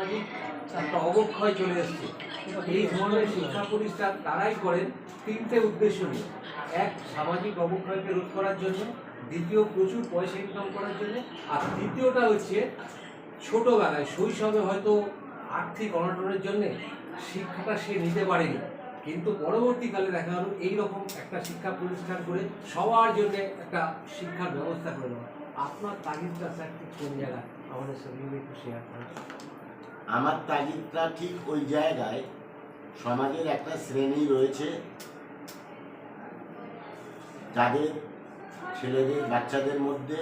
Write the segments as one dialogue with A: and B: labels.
A: সামাজিক একটা অবক্ষয় চলে এসছে। এই ধরনের শিক্ষা প্রতিষ্ঠান তারাই করেন তিনটে উদ্দেশ্য নিয়ে: এক, সামাজিক অবক্ষয়কে রোধ করার জন্য; দ্বিতীয়, প্রচুর পয়সা ইনকাম করার জন্য; আর তৃতীয়টা হচ্ছে ছোটোবেলায় শৈশবে হয়তো আর্থিক অনটনের জন্য শিক্ষাটা সে নিতে পারেনি, কিন্তু পরবর্তীকালে দেখা গেল এইরকম একটা শিক্ষা প্রতিষ্ঠান করে সবার জন্য একটা শিক্ষার ব্যবস্থা করে দেওয়া। আপনার তাগিদটা স্যার ঠিক কোন জায়গায় আমাদের সঙ্গে একটু শেয়ার করেন।
B: আমার তাগিদটা ঠিক ওই জায়গায়, সমাজের একটা শ্রেণী রয়েছে যাদের ছেলেদের বাচ্চাদের মধ্যে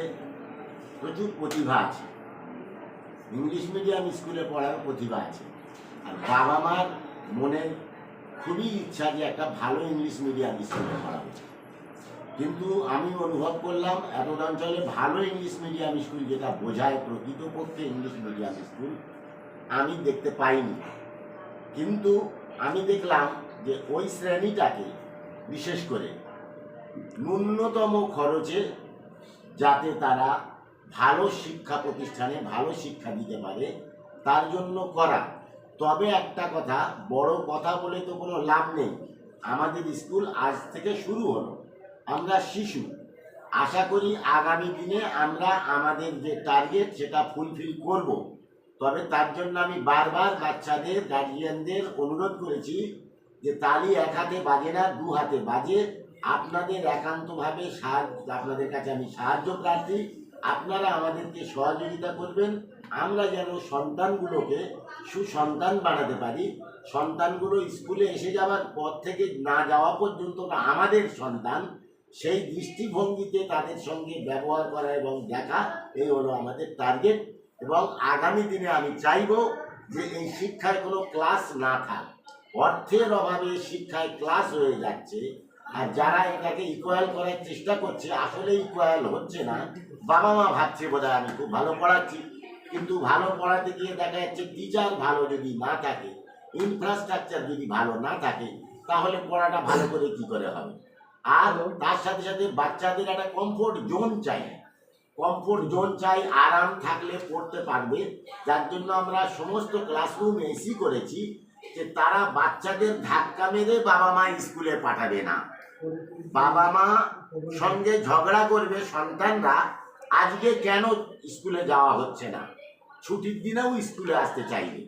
B: প্রচুর প্রতিভা আছে, ইংলিশ মিডিয়াম স্কুলে পড়ার প্রতিভা আছে, আর বাবা মার মনের খুবই ইচ্ছা যে একটা ভালো ইংলিশ মিডিয়াম স্কুলে পড়াবো। কিন্তু আমি অনুভব করলাম এতটা অঞ্চলে ভালো ইংলিশ মিডিয়াম স্কুল যেটা বোঝায় প্রকৃতপক্ষে ইংলিশ মিডিয়াম স্কুল আমি দেখতে পাইনি। কিন্তু আমি দেখলাম যে ওই শ্রেণীটাকে বিশেষ করে ন্যূনতম খরচে যাতে তারা ভালো শিক্ষা প্রতিষ্ঠানে ভালো শিক্ষা দিতে পারে তার জন্য করা। তবে একটা কথা, বড় কথা বলে তো কোনো লাভ নেই। আমাদের স্কুল আজ থেকে শুরু হলো, আমরা শিশু, আশা করি আগামী দিনে আমরা আমাদের যে টার্গেট সেটা ফুলফিল করব। তবে তার জন্য আমি বারবার বাচ্চাদের গার্জিয়ানদের অনুরোধ করেছি যে তালি এক হাতে বাজে না, দু হাতে বাজে। আপনাদের একান্তভাবে আপনাদের কাছে আমি সাহায্য প্রার্থী, আপনারা আমাদেরকে সহযোগিতা করবেন, আমরা যেন সন্তানগুলোকে সুসন্তান বানাতে পারি। সন্তানগুলো স্কুলে এসে যাওয়ার পর থেকে না যাওয়া পর্যন্ত আমাদের সন্তান, সেই দৃষ্টিভঙ্গিতে তাদের সঙ্গে ব্যবহার করা এবং দেখা, এই হলো আমাদের টার্গেট। এবং আগামী দিনে আমি চাইব যে এই শিক্ষায় কোনো ক্লাস না থাক। অর্থের অভাবে শিক্ষায় ক্লাস হয়ে যাচ্ছে, আর যারা এটাকে ইকুয়াল করার চেষ্টা করছে আসলে ইকুয়াল হচ্ছে না। বাবা মা ভাবছে বোধহয় আমি খুব ভালো পড়াচ্ছি, কিন্তু ভালো পড়াতে গিয়ে দেখা যাচ্ছে টিচার ভালো যদি না থাকে, ইনফ্রাস্ট্রাকচার যদি ভালো না থাকে, তাহলে পড়াটা ভালো করে কি করে হবে। আর তার সাথে সাথে বাচ্চাদের একটা কমফোর্ট জোন চাই, কমফোর্ট জোন চাই, আরাম থাকলে পড়তে পারবে। যার জন্য আমরা সমস্ত ক্লাসরুম এসি করেছি যে তারা বাচ্চাদের ধাক্কা মেরে বাবা মা স্কুলে পাঠাবে না। বাবা মা সঙ্গে ঝগড়া করবে সন্তানরা, আজকে কেন স্কুলে যাওয়া হচ্ছে না, ছুটির দিনেও স্কুলে আসতে চাইবে।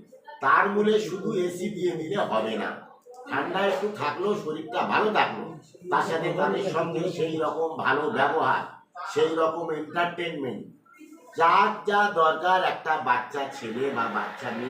B: তার মূলে শুধু এসি দিয়ে দিলে হবে না, ঠান্ডা একটু থাকলেও শরীরটা ভালো থাকলো, তার সাথে তাদের সঙ্গে সেই রকম ভালো ব্যবহার, সেই রকম এন্টারটেনমেন্ট, যার যা দরকার একটা বাচ্চা ছেলে বা বাচ্চা মেয়ে